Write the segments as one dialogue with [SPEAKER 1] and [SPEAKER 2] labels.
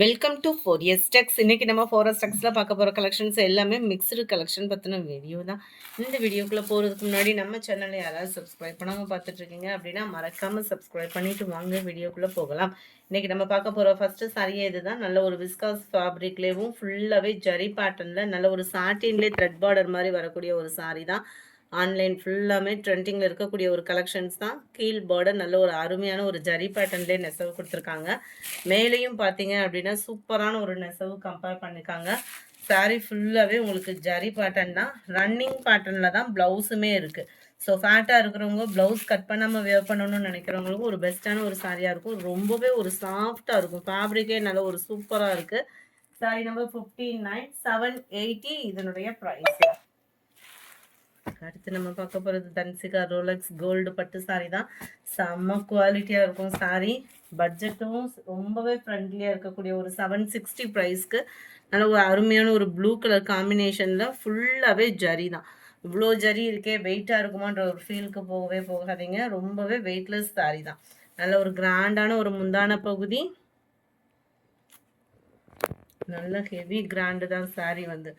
[SPEAKER 1] Welcome to ஃபோரியஸ் டெக்ஸ். இன்னைக்கு நம்ம four s டெக்ஸில் பார்க்க போகிற கலெக்ஷன்ஸ் எல்லாமே மிக்சடு கலெக்ஷன் பற்றின வீடியோ தான். இந்த வீடியோக்குள்ளே போகிறதுக்கு முன்னாடி நம்ம சேனலை யாராவது சப்ஸ்கிரைப் பண்ணாமல் பார்த்துட்ருக்கீங்க அப்படின்னா மறக்காமல் சப்ஸ்கிரைப் பண்ணிவிட்டு வாங்க வீடியோக்குள்ளே போகலாம். இன்றைக்கி நம்ம பார்க்க போகிற ஃபஸ்ட்டு சாரியே இது தான். நல்ல ஒரு விஸ்காஸ் ஃபேப்ரிக்லேயும் ஃபுல்லாகவே ஜரி பேட்டர்னில் நல்ல ஒரு சாட்டின்லேயே த்ரெட் பார்டர் மாதிரி வரக்கூடிய ஒரு சாரி தான். ஆன்லைன் ஃபுல்லாமே ட்ரெண்டிங்கில் இருக்கக்கூடிய ஒரு கலெக்ஷன்ஸ் தான். கீழ் பார்டர் நல்ல ஒரு அருமையான ஒரு ஜரி பேட்டர்ன்லேயே நெசவு கொடுத்துருக்காங்க. மேலேயும் பார்த்தீங்க அப்படின்னா சூப்பரான ஒரு நெசவு கம்பேர் பண்ணியிருக்காங்க. சாரீ ஃபுல்லாகவே உங்களுக்கு ஜரி பேட்டர்ன் தான். ரன்னிங் பேட்டர்னில் தான் ப்ளவுஸுமே இருக்குது. ஸோ ஃபேட்டாக இருக்கிறவங்க ப்ளவுஸ் கட் பண்ணாமல் வேர் பண்ணணும்னு நினைக்கிறவங்களுக்கும் ஒரு பெஸ்ட்டான ஒரு சாரியாக இருக்கும். ரொம்பவே ஒரு சாஃப்டாக இருக்கும். ஃபேப்ரிக்கே நல்ல ஒரு சூப்பராக இருக்குது. சாரி நம்பர் 59 780 இதனுடைய ப்ரைஸ். அடுத்து நம்ம பார்க்க போகிறது தன்சிகா ரோலக்ஸ் கோல்டு பட்டு சாரி தான். செம்ம குவாலிட்டியாக இருக்கும் சாரி. பட்ஜெட்டும் ரொம்பவே ஃப்ரெண்ட்லியாக இருக்கக்கூடிய ஒரு 760 ப்ரைஸ்க்கு நல்ல ஒரு அருமையான ஒரு ப்ளூ கலர் காம்பினேஷனில் ஃபுல்லாகவே ஜரி தான். இவ்வளோ ஜரி இருக்கே வெயிட்டாக இருக்குமான்ற ஒரு ஃபீலுக்கு போகவே போகாதீங்க. ரொம்பவே வெயிட்லெஸ் சாரி தான். நல்ல ஒரு கிராண்டான ஒரு முந்தான பகுதி, நல்ல ஹெவி கிராண்டு தான் சாரி வந்து.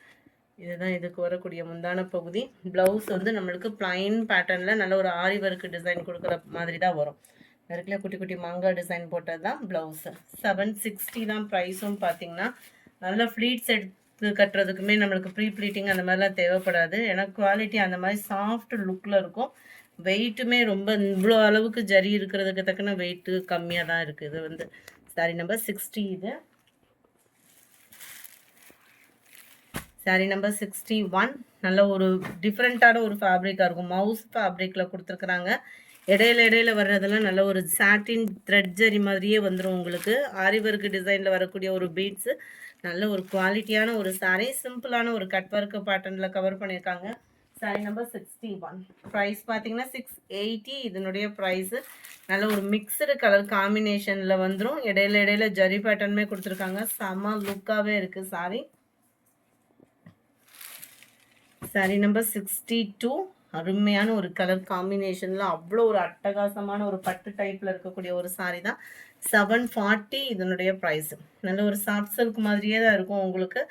[SPEAKER 1] இதுதான் இதுக்கு வரக்கூடிய முந்தான பகுதி. ப்ளவுஸ் வந்து நம்மளுக்கு பிளைன் பேட்டர்னில் நல்ல ஒரு ஆரி ஒர்க் டிசைன் கொடுக்குற மாதிரி தான் வரும். நெருக்கில் குட்டி குட்டி மங்கா டிசைன் போட்டது தான் ப்ளவுஸு. 760 தான் ப்ரைஸும். பார்த்தீங்கன்னா நல்ல ஃப்ளீட்ஸ் எடுத்து கட்டுறதுக்குமே நம்மளுக்கு ப்ரீ ப்ளீட்டிங் அந்த மாதிரிலாம் தேவைப்படாது. ஏன்னா குவாலிட்டி அந்த மாதிரி சாஃப்ட் லுக்கில் இருக்கும். வெயிட்டுமே ரொம்ப இவ்வளோ அளவுக்கு ஜரி இருக்கிறதுக்கு தக்கன வெயிட்டு கம்மியாக தான் இருக்குது. இது வந்து சாரி நம்பர் 60. இது சாரி நம்பர் 61. நல்ல ஒரு டிஃப்ரெண்ட்டான ஒரு ஃபேப்ரிக்காக இருக்கும். மவுஸ் ஃபேப்ரிக்கில் கொடுத்துருக்குறாங்க. இடையில வர்றதெல்லாம் நல்ல ஒரு சாட்டின் த்ரெட் ஜரி மாதிரியே வந்துடும் உங்களுக்கு. ஆரி ஒர்க் டிசைனில் வரக்கூடிய ஒரு பீட்ஸு. நல்ல ஒரு குவாலிட்டியான ஒரு சாரீ. சிம்பிளான ஒரு கட் ஒர்க் பேட்டர்னில் கவர் பண்ணியிருக்காங்க. Sorry number 61. ப்ரைஸ் பார்த்தீங்கன்னா 680 இதனுடைய ப்ரைஸு. நல்ல ஒரு மிக்சடு கலர் காம்பினேஷனில் வந்துடும். இடையில ஜரி பேட்டர்னுமே கொடுத்துருக்காங்க. செம்ம லுக்காகவே இருக்குது சாரி. Sorry number 62. அருமையான ஒரு கலர் காம்பினேஷனில் அவ்வளோ ஒரு அட்டகாசமான ஒரு பட்டு டைப்பில் இருக்கக்கூடிய ஒரு சாரி தான். 740 இதனுடைய ப்ரைஸு. நல்ல ஒரு சாஃப்ட் சில்க் மாதிரியே தான் இருக்கும் உங்களுக்கு.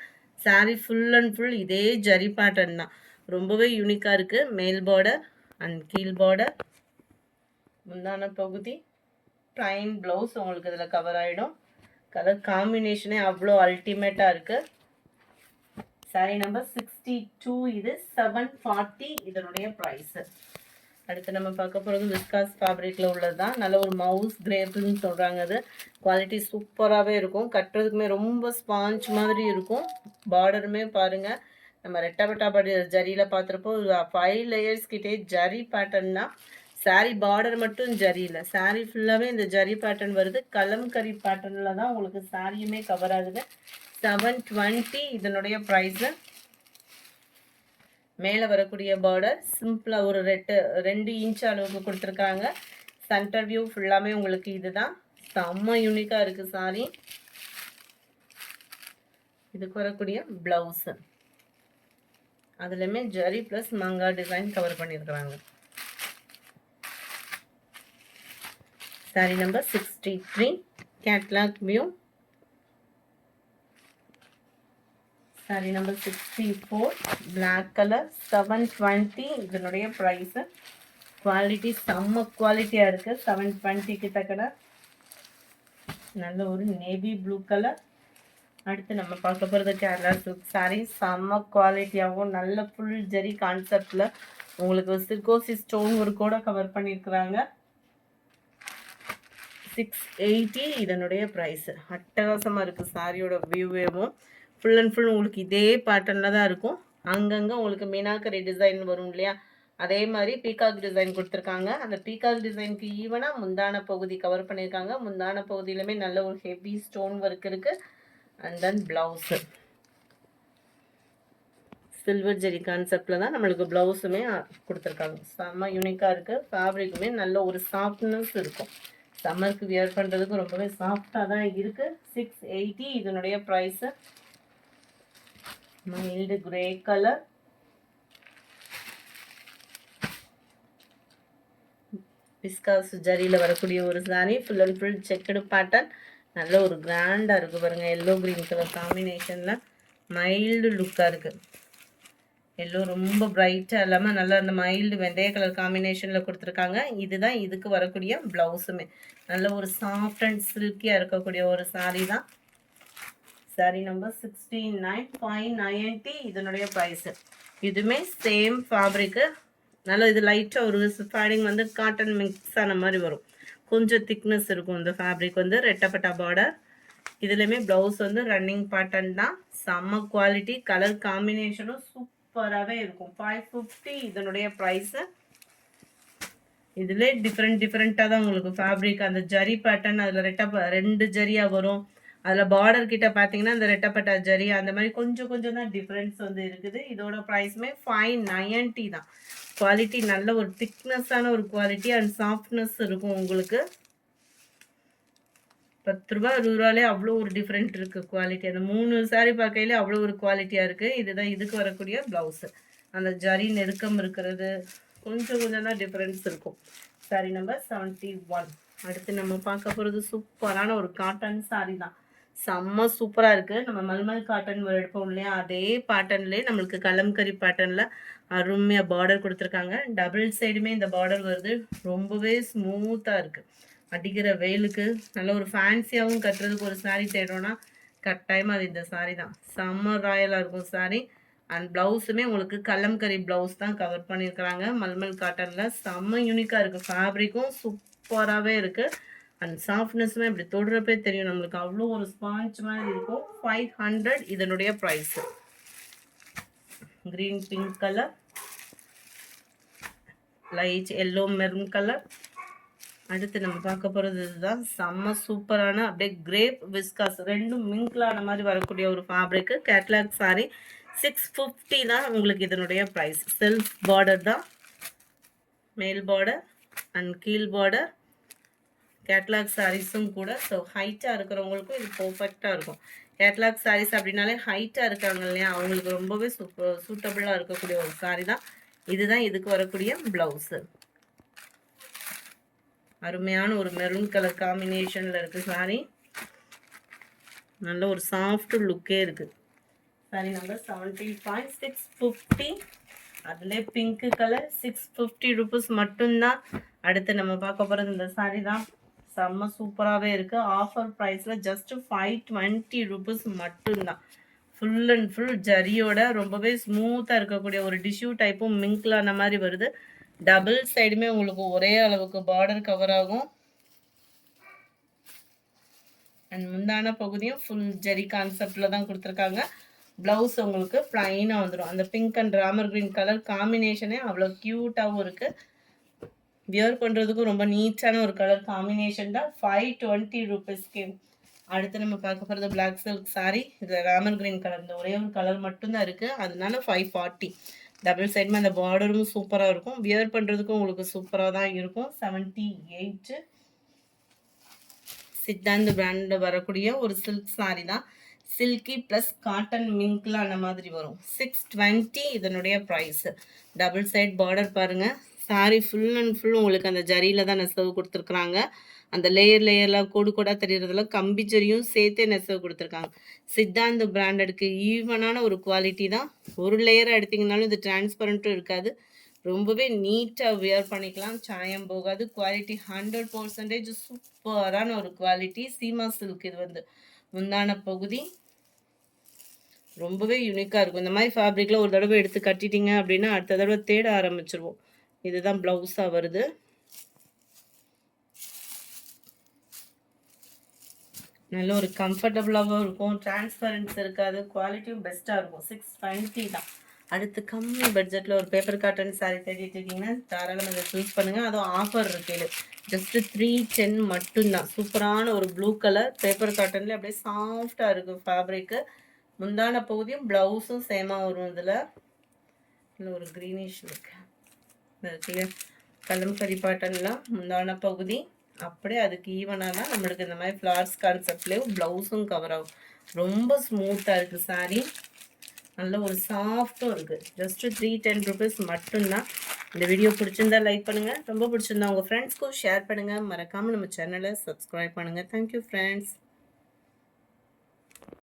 [SPEAKER 1] சாரி ஃபுல் அண்ட் ஃபுல் இதே ஜரி பேட்டர்ன் தான். ரொம்பவே யூனிக்காக இருக்குது. மேல் பார்டர் அண்ட் கீழ் பார்டர், முந்தான பகுதி, ப்ளைன் ப்ளவுஸ் உங்களுக்கு இதில் கவர் ஆகிடும். கலர் காம்பினேஷனே அவ்வளோ அல்டிமேட்டாக இருக்குது. Sorry number 62. இது 740 இதனுடைய ப்ரைஸு. அடுத்து நம்ம பார்க்க போகிறது விஸ்காஸ் ஃபேப்ரிக்கில் உள்ளது தான். நல்ல ஒரு மவுஸ் கிரேப்னு சொல்கிறாங்க. அது குவாலிட்டி சூப்பராகவே இருக்கும். கட்டுறதுக்குமே ரொம்ப ஸ்பாஞ்ச் மாதிரி இருக்கும். பார்டருமே பாருங்கள், நம்ம ரெட்டபட்டா ஜரியில் பார்த்துருப்போ 5 லேயர்ஸ் கிட்டே ஜரி பேட்டர்ன் தான். சாரி பார்டர் மட்டும் ஜரி இல்லை, சாரி ஃபுல்லாகவே இந்த ஜரி பேட்டர்ன் வருது. கலம்கரி பேட்டர்னில் தான் உங்களுக்கு சாரியுமே கவர் ஆகுது. 720 இதனுடைய ப்ரைஸு. மேலே வரக்கூடிய பார்டர் சிம்பிளாக ஒரு 2 இன்ச் அளவுக்கு கொடுத்துருக்காங்க. சென்டர் வியூ ஃபுல்லாமே உங்களுக்கு இதுதான். செம்ம யூனிக்காக இருக்குது சாரி. இதுக்கு வரக்கூடிய ப்ளவுஸு அதுலேயுமே ஜரி ப்ளஸ் மங்கா டிசைன் கவர் பண்ணியிருக்கிறாங்க. Sari number 63. Catalogue view. Sari number 64. Black colour. 720 இதனுடைய ப்ரைஸு. குவாலிட்டி செம்ம குவாலிட்டியாக இருக்குது. 720 கிட்டக்கட. நல்ல ஒரு நேவி ப்ளூ கலர். அடுத்து நம்ம பார்க்க போகிறது கேரளா சில்க் சாரீ. செம்ம குவாலிட்டியாகவும் நல்ல ஃபுல் ஜெரி கான்செப்டில் உங்களுக்கு சிர்கோசி ஸ்டோன் ஒரு கூட கவர் பண்ணியிருக்கிறாங்க. 680 இதனுடைய ப்ரைஸு. அட்டகாசமாக இருக்குது சாரியோட வியூவேவும். ஃபுல் அண்ட் ஃபுல் உங்களுக்கு இதே பேட்டர்னில் தான் இருக்கும். அங்கங்கே உங்களுக்கு மீனாக்கரி டிசைன் வரும் இல்லையா, அதே மாதிரி பீகாக் டிசைன் கொடுத்துருக்காங்க. அந்த பீகாக் டிசைனுக்கு ஈவனாக முந்தான பகுதி கவர் பண்ணியிருக்காங்க. முந்தான பகுதியிலுமே நல்ல ஒரு ஹெவி ஸ்டோன் ஒர்க் இருக்குது. அண்ட் தென் ப்ளவுஸு சில்வர் ஜெரி கான்செப்டில் தான் நம்மளுக்கு ப்ளவுஸுமே கொடுத்துருக்காங்க. செம்ம யூனிக்காக இருக்குது. ஃபேப்ரிக்குமே நல்ல ஒரு சாஃப்ட்னஸ் இருக்கும். சம்மருக்கு வியர் பண்ணுறதுக்கு ரொம்பவே சாஃப்டாக தான் இருக்குது. 680 இதனுடைய price. Mild grey colour. Viscose ஜரியில் வரக்கூடிய ஒரு sari. Full and full checked pattern. நல்ல ஒரு கிராண்டாக இருக்குது பாருங்கள். எல்லோ க்ரீன் கலர் காம்பினேஷனில் மைல்டு லுக்காக இருக்குது. எல்லோ ரொம்ப பிரைட்டாக இல்லாமல் நல்லா அந்த மைல்டு வெந்தய கலர் காம்பினேஷனில் கொடுத்துருக்காங்க. இதுதான் இதுக்கு வரக்கூடிய ப்ளவுஸுமே. நல்ல ஒரு சாஃப்ட் அண்ட் சில்கியாக இருக்கக்கூடிய ஒரு சாரீ தான். சாரீ நம்பர் 69,590 இதனுடைய ப்ரைஸு. இதுவுமே சேம் ஃபேப்ரிக்கு. நல்லா இது லைட்டாக ஒரு ஃபேடிங் வந்து காட்டன் மிக்ஸ் ஆன மாதிரி வரும். கொஞ்சம் திக்னஸ் இருக்கும் இந்த ஃபேப்ரிக் வந்து. ரெட்டப்பட்டா பார்டர். இதுலேயுமே ப்ளவுஸ் வந்து ரன்னிங் பேட்டர்ன் தான். செம்ம குவாலிட்டி. கலர் காம்பினேஷனும் சூப்பராகவே இருக்கும். 550 இதனுடைய ப்ரைஸு. இதிலே டிஃப்ரெண்ட்டாக தான் உங்களுக்கு ஃபேப்ரிக். அந்த ஜரி பேட்டர்ன் அதில் ரெண்டு ஜரியாக வரும். அதில் பார்டர் கிட்ட பார்த்தீங்கன்னா இந்த ரெட்டப்பட்டா ஜரி அந்த மாதிரி கொஞ்சம் தான் டிஃப்ரென்ஸ் வந்து இருக்குது. இதோட ப்ரைஸுமே 590 தான். குவாலிட்டி நல்ல ஒரு திக்னஸான ஒரு குவாலிட்டி அண்ட் சாஃப்ட்னஸ் இருக்கும் உங்களுக்கு. 10 ரூபா 20 ரூபாலே அவ்வளோ ஒரு டிஃப்ரெண்ட் இருக்குது குவாலிட்டி. அந்த 3 சாரீ பார்க்கையிலே அவ்வளோ ஒரு குவாலிட்டியாக இருக்குது. இதுதான் இதுக்கு வரக்கூடிய ப்ளவுஸு. அந்த ஜரி நெருக்கம் இருக்கிறது கொஞ்சம் தான் டிஃப்ரென்ஸ் இருக்கும். சாரீ நம்பர் 71. அடுத்து நம்ம பார்க்க போகிறது சூப்பரான ஒரு காட்டன் சாரீ தான். செம்ம சூப்பராக இருக்குது. நம்ம மல்மல் காட்டன் எடுப்போம் இல்லையா, அதே பேட்டர்ன்லேயே நம்மளுக்கு கலம்கரி பேட்டர்னில் அருமையாக பார்டர் கொடுத்துருக்காங்க. டபுள் சைடுமே இந்த பார்டர் வருது. ரொம்பவே ஸ்மூத்தாக இருக்குது. அடிக்கிற வெயிலுக்கு நல்ல ஒரு ஃபேன்சியாகவும் கட்டுறதுக்கு ஒரு சாரீ தேடுறோன்னா கட்டாயமாக அது இந்த சாரீ தான். செம்ம ராயலாக இருக்கும் சாரீ. அண்ட் ப்ளவுஸுமே உங்களுக்கு கலம்கரி ப்ளவுஸ் தான் கவர் பண்ணியிருக்கிறாங்க. மல்மல் காட்டனில் செம்ம யூனிக்காக இருக்குது. ஃபேப்ரிக்கும் சூப்பராகவே இருக்குது. அண்ட் சாஃப்ட்னஸுமே இப்படி தொடுறப்பே தெரியும் நம்மளுக்கு. அவ்வளோ ஒரு ஸ்பாஞ்ச் மாதிரி இருக்கும். 500 இதனுடைய price. Green pink colour, light yellow maroon colour. அடுத்து நம்ம பார்க்க போகிறது இதுதான். செம்ம சூப்பரான அப்படியே கிரேப் விஸ்காஸ் ரெண்டும் மிங்கிளான மாதிரி வரக்கூடிய ஒரு ஃபேப்ரிக்கு. கேட்லாக் சாரீ 650 தான் உங்களுக்கு இதனுடைய ப்ரைஸ். செல்ஃப் பார்டர் தான். மேல் பார்டர் அண்ட் கீழ் பார்டர். கேட்லாக் சாரீஸும் கூட. ஸோ ஹைட்டாக இருக்கிறவங்களுக்கும் இது பர்ஃபெக்டாக இருக்கும். கேட்லாக் சாரீஸ் அப்படின்னாலே ஹைட்டாக இருக்காங்க இல்லையா, அவங்களுக்கு ரொம்பவே சூட்டபுளாக இருக்கக்கூடிய ஒரு சாரீ தான். இதுதான் இதுக்கு வரக்கூடிய ப்ளவுஸு. அருமையான ஒரு மெரூன் கலர் காம்பினேஷனில் இருக்குது சாரீ. நல்ல ஒரு சாஃப்ட் லுக்கே இருக்குது. சாரீ நம்பர் 75, 650. அதிலே பிங்க்கு கலர் 650 ருபீஸ் மட்டும்தான். அடுத்து நம்ம பார்க்க போகிறது இந்த சாரீ தான். செம்ம சூப்பராகவே இருக்குது. ஆஃபர் ப்ரைஸில் ஜஸ்ட்டு 520 ருபீஸ் மட்டும்தான். ஃபுல் அண்ட் ஃபுல் ஜரியோட ரொம்பவே ஸ்மூத்தாக இருக்கக்கூடிய ஒரு டிஷ்யூ டைப்பும் மிங்க்லான மாதிரி வருது. டபுள் சைடுமே உங்களுக்கு ஒரே அளவுக்கு பார்டர் கவர் ஆகும். அண்ட் முந்தான பகுதியும் ஃபுல் ஜரி கான்செப்டில் தான் கொடுத்துருக்காங்க. ப்ளவுஸ் உங்களுக்கு ப்ளைனாக வந்துடும். அந்த pink and Ramar green colour காம்பினேஷனே அவ்வளோ க்யூட்டாகவும் இருக்குது. வியர் பண்ணுறதுக்கும் ரொம்ப நீட்டான ஒரு கலர் காம்பினேஷன் தான். 520 ருபீஸ்க்கு. அடுத்து நம்ம பார்க்க போகிறது பிளாக் சில்க் சாரீ. இதில் ராமர் க்ரீன் கலர் இந்த ஒரே ஒரு கலர் மட்டும்தான் இருக்குது. அதனால 540. டபுள் சைடுமே அந்த பார்டரும் சூப்பராக இருக்கும். வியர் பண்ணுறதுக்கும் உங்களுக்கு சூப்பராக தான் இருக்கும். 78. சித்தாந்த் பிராண்டில் வரக்கூடிய ஒரு சில்க் சாரீ தான். சில்கி ப்ளஸ் காட்டன் மிங்க்லாம் அந்த மாதிரி வரும். 620 இதனுடைய ப்ரைஸு. டபுள் சைட் பார்டர் பாருங்கள். சாரீ ஃபுல் அண்ட் ஃபுல் உங்களுக்கு அந்த ஜரியில் தான் நெசவு கொடுத்துருக்குறாங்க. அந்த லேயர்லாம் கோடாக தெரியறதுல கம்பி ஜரியும் சேர்த்தே நெசவு கொடுத்துருக்காங்க. சித்தாந்த் பிராண்டடுக்கு ஈவனான ஒரு குவாலிட்டி தான். ஒரு லேயராக எடுத்திங்கனாலும் இது டிரான்ஸ்பரண்ட்டும் இருக்காது. ரொம்பவே நீட்டாக வியர் பண்ணிக்கலாம். சாயம் போகாது. குவாலிட்டி 100% சூப்பரான ஒரு குவாலிட்டி. சீமா சில்க். இது வந்து முந்தான பகுதி ரொம்பவே யூனிக்காக இருக்கும். இந்த மாதிரி ஃபேப்ரிக்கில் ஒரு தடவை எடுத்து கட்டிட்டீங்க அப்படின்னா அடுத்த தடவை தேட ஆரம்பிச்சிருவோம். இதுதான் ப்ளவுஸாக வருது. நல்ல ஒரு கம்ஃபர்டபுளாகவும் இருக்கும். டிரான்ஸ்பரன்ஸ் இருக்காது. குவாலிட்டியும் பெஸ்ட்டாக இருக்கும். 620 தான். அடுத்து கம்மி பட்ஜெட்டில் ஒரு பேப்பர் காட்டன் சாரீ தேடிட்டு இருக்கீங்கன்னா தாராளமாக இதை சூஸ் பண்ணுங்கள். அதுவும் ஆஃபர் இருக்குது. ஜஸ்ட்டு 310 மட்டும்தான். சூப்பரான ஒரு ப்ளூ கலர் பேப்பர் காட்டன்லேயே அப்படியே சாஃப்டாக இருக்குது ஃபேப்ரிக்கு. முந்தான பகுதியும் ப்ளவுஸும் சேமாக வரும். இதில் இன்னும் ஒரு க்ரீனிஷ் இருக்குது. கலம்கரி பாட்டன்ல முந்தான பகுதி அப்படியே அதுக்கு ஈவனாக தான் நம்மளுக்கு இந்த மாதிரி ஃப்ளார்ஸ் கான்செப்ட்லேயும் ப்ளவுஸும் கவர் ஆகும். ரொம்ப ஸ்மூத்தாக இருக்குது சாரீ. நல்ல ஒரு சாஃப்ட்டும் இருக்குது. ஜஸ்ட்டு 310 ருபீஸ் மட்டும்தான். இந்த வீடியோ பிடிச்சிருந்தா லைக் பண்ணுங்கள். ரொம்ப பிடிச்சிருந்தா உங்கள் ஃப்ரெண்ட்ஸ்க்கும் ஷேர் பண்ணுங்கள். மறக்காமல் நம்ம சேனலை சப்ஸ்கிரைப் பண்ணுங்கள். Thank you friends.